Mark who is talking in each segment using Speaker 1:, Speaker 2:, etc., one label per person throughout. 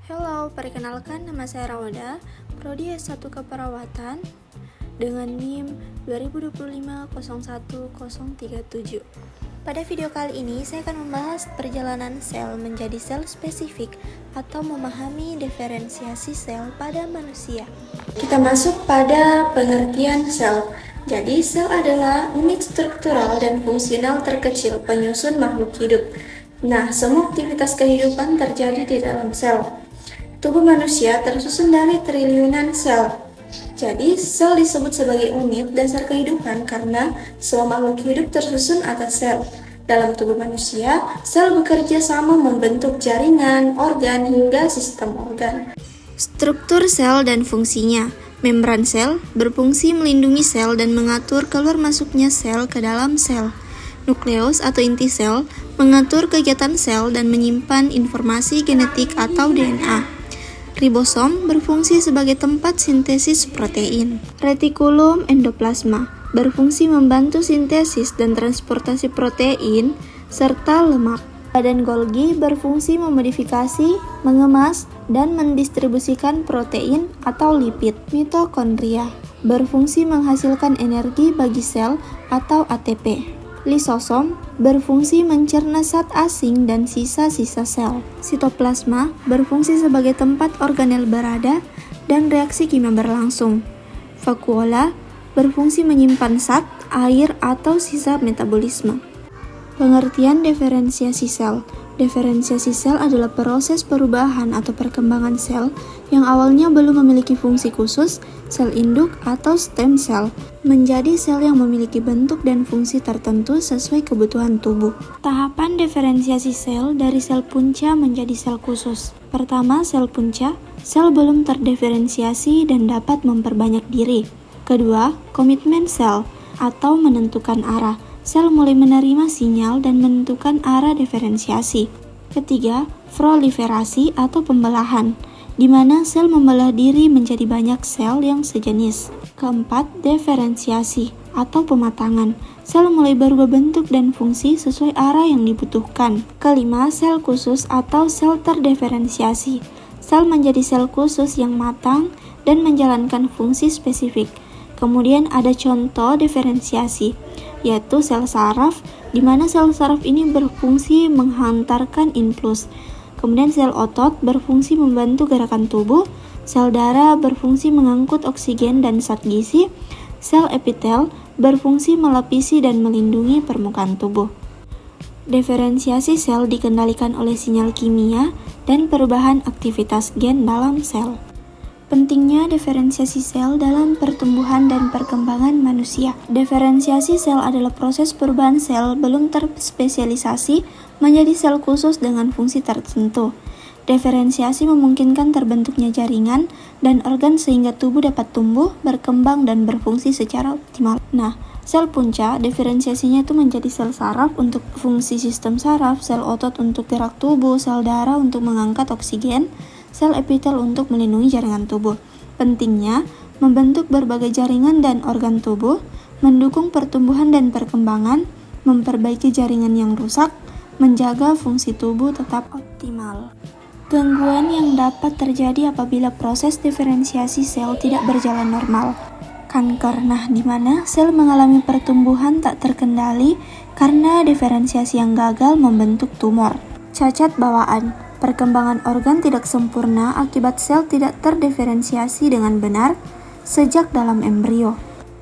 Speaker 1: Halo, perkenalkan nama saya Rawada, Prodi S1 Keperawatan dengan NIM 2025-01037. Pada video kali ini, saya akan membahas perjalanan sel menjadi sel spesifik atau memahami diferensiasi sel pada manusia. Kita masuk pada pengertian sel. Jadi, sel adalah unit struktural dan fungsional terkecil penyusun makhluk hidup. Nah, semua aktivitas kehidupan terjadi di dalam sel. Tubuh manusia tersusun dari triliunan sel. Jadi, sel disebut sebagai unit dasar kehidupan karena semua makhluk hidup tersusun atas sel. Dalam tubuh manusia, sel bekerja sama membentuk jaringan, organ, hingga sistem organ. Struktur sel dan fungsinya. Membran sel berfungsi melindungi sel dan mengatur keluar masuknya sel ke dalam sel. Nukleus atau inti sel mengatur kegiatan sel dan menyimpan informasi genetik atau DNA. Ribosom berfungsi sebagai tempat sintesis protein. Retikulum endoplasma berfungsi membantu sintesis dan transportasi protein serta lemak. Badan Golgi berfungsi memodifikasi, mengemas, dan mendistribusikan protein atau lipid. Mitokondria berfungsi menghasilkan energi bagi sel atau ATP. Lisosom berfungsi mencerna zat asing dan sisa-sisa sel. Sitoplasma berfungsi sebagai tempat organel berada dan reaksi kimia berlangsung. Vakuola berfungsi menyimpan zat, air, atau sisa metabolisme. Pengertian diferensiasi sel. Diferensiasi sel adalah proses perubahan atau perkembangan sel yang awalnya belum memiliki fungsi khusus, sel induk atau stem cell, menjadi sel yang memiliki bentuk dan fungsi tertentu sesuai kebutuhan tubuh. Tahapan diferensiasi sel dari sel punca menjadi sel khusus. Pertama, sel punca, sel belum terdiferensiasi dan dapat memperbanyak diri. Kedua, komitmen sel atau menentukan arah. Sel mulai menerima sinyal dan menentukan arah diferensiasi. Ketiga, proliferasi atau pembelahan, di mana sel membelah diri menjadi banyak sel yang sejenis. Keempat, diferensiasi atau pematangan. Sel mulai berubah bentuk dan fungsi sesuai arah yang dibutuhkan. Kelima, sel khusus atau sel terdiferensiasi. Sel menjadi sel khusus yang matang dan menjalankan fungsi spesifik. Kemudian ada contoh diferensiasi, yaitu sel saraf, di mana sel saraf ini berfungsi menghantarkan impuls. Kemudian sel otot berfungsi membantu gerakan tubuh, sel darah berfungsi mengangkut oksigen dan zat gizi, sel epitel berfungsi melapisi dan melindungi permukaan tubuh. Diferensiasi sel dikendalikan oleh sinyal kimia dan perubahan aktivitas gen dalam sel. Pentingnya diferensiasi sel dalam pertumbuhan dan perkembangan manusia. Diferensiasi sel adalah proses perubahan sel belum terspesialisasi menjadi sel khusus dengan fungsi tertentu. Diferensiasi memungkinkan terbentuknya jaringan dan organ sehingga tubuh dapat tumbuh, berkembang, dan berfungsi secara optimal. Nah, sel punca, diferensiasinya itu menjadi sel saraf untuk fungsi sistem saraf, sel otot untuk gerak tubuh, sel darah untuk mengangkat oksigen, sel epitel untuk melindungi jaringan tubuh. Pentingnya, membentuk berbagai jaringan dan organ tubuh, mendukung pertumbuhan dan perkembangan, memperbaiki jaringan yang rusak, menjaga fungsi tubuh tetap optimal. Gangguan yang dapat terjadi apabila proses diferensiasi sel tidak berjalan normal. Kanker, di mana sel mengalami pertumbuhan tak terkendali karena diferensiasi yang gagal membentuk tumor. Cacat bawaan. Perkembangan organ tidak sempurna akibat sel tidak terdiferensiasi dengan benar sejak dalam embrio.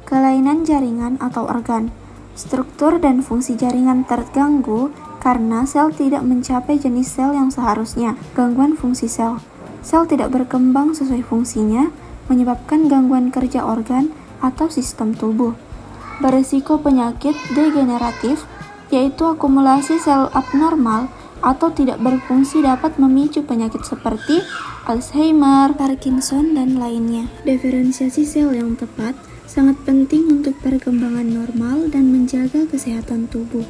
Speaker 1: Kelainan jaringan atau organ. Struktur dan fungsi jaringan terganggu karena sel tidak mencapai jenis sel yang seharusnya. Gangguan fungsi sel. Sel tidak berkembang sesuai fungsinya, menyebabkan gangguan kerja organ atau sistem tubuh. Berisiko penyakit degeneratif, yaitu akumulasi sel abnormal atau tidak berfungsi dapat memicu penyakit seperti Alzheimer, Parkinson, dan lainnya. Diferensiasi sel yang tepat sangat penting untuk perkembangan normal dan menjaga kesehatan tubuh.